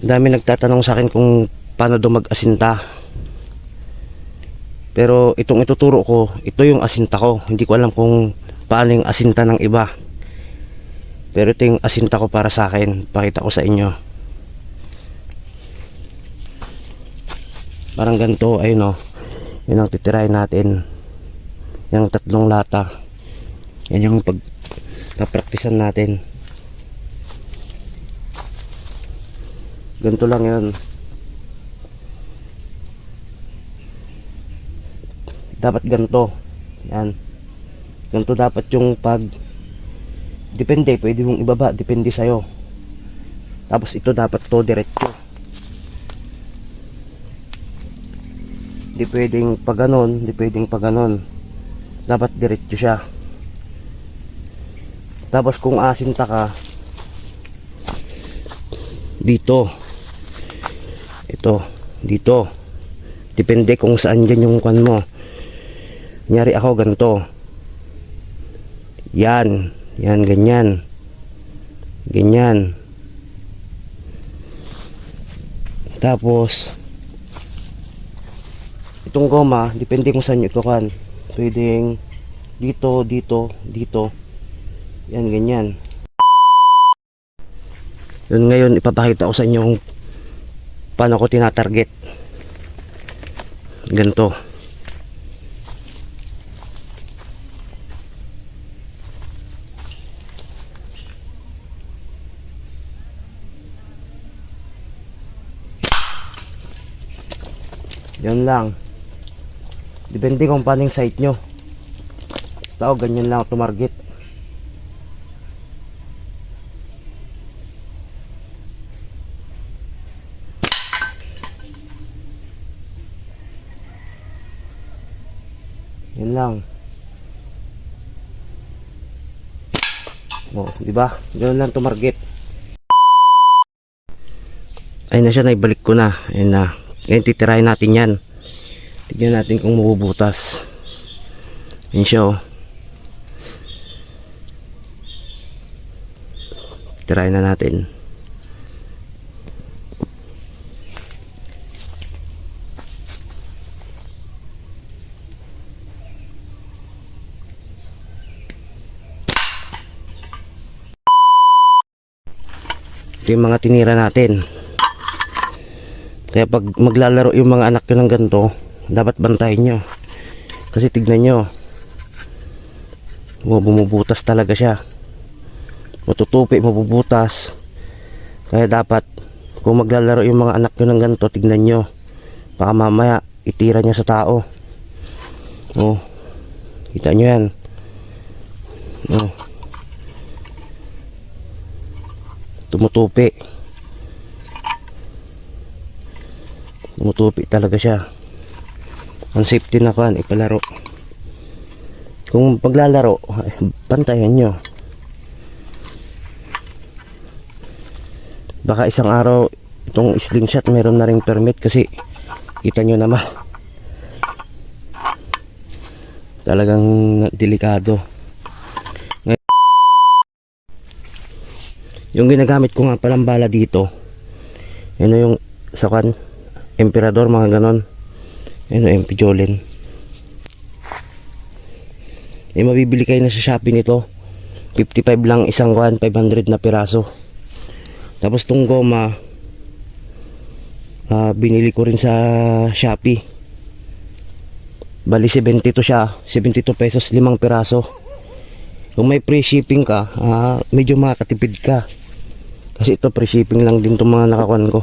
Dami nagtatanong sa akin kung paano daw mag-asinta. Pero itong ituturo ko, ito yung asinta ko. Hindi ko alam kung paano yung asinta ng iba. Pero ito yung asinta ko para sa akin. Pakita ko sa inyo. Parang ganito, ayun o. Yun ang titirahin natin. Yung 3 lata. Yan yung papraktisan natin. Ganito lang yun. Dapat ganito. Yan. Ganito dapat yung pag depende, pwede mong ibaba, depende sa'yo. Tapos ito dapat to diretso. Di pwedeng pa ganon, di pwedeng pa ganon. Dapat diretso siya. Tapos kung asinta ka dito, ito, dito. Depende kung saan dyan yung kwan mo. Kunyari ako ganito. Yan. Yan, ganyan. Ganyan. Tapos itong goma, depende kung saan nyo ito kan. Pwedeng dito, dito, dito. Yan, ganyan. Yun, ngayon ipapakita ko sa inyo kung paano ko tinatarget. Ganito. Yan lang. Depende kung paano yung sight nyo. Basta ako ganyan lang ako tumarget. Yan lang. Oh, di ba? Ganun lang tumarget. Ayun na siya, naibalik ko na. Ayun na. Ngayon titirahin natin yan. Tignan natin kung mabubutas. Yan siya oh. Tirahin na natin. Ito yung mga tinira natin. Kaya pag maglalaro yung mga anak nyo ng ganito, dapat bantayin nyo. Kasi tignan nyo, bumubutas talaga siya. Matutupi, mabubutas. Kaya dapat kung maglalaro yung mga anak nyo ng ganito, tignan nyo. Baka mamaya itira niya sa tao. Oh, kita nyo yan. Oh, tumutupi. Tumutupi talaga siya. Ang safety na kan ipalaro. Kung paglalaro, pantayan nyo. Baka isang araw itong slingshot meron na ring permit kasi kita nyo naman. Talagang delikado. Yung ginagamit ko nga palang bala dito, yun yung sa kan Emperador, mga ganon. Ayun, MP Jolin. Mabibili kayo na sa Shopee nito. 55 lang isang kan, 500 na piraso. Tapos tong goma, binili ko rin sa Shopee. Bali 72 siya, 72 pesos 5 piraso. Kung may free shipping ka, medyo makakatipid ka. Kasi ito free shipping lang din itong mga nakakuan ko.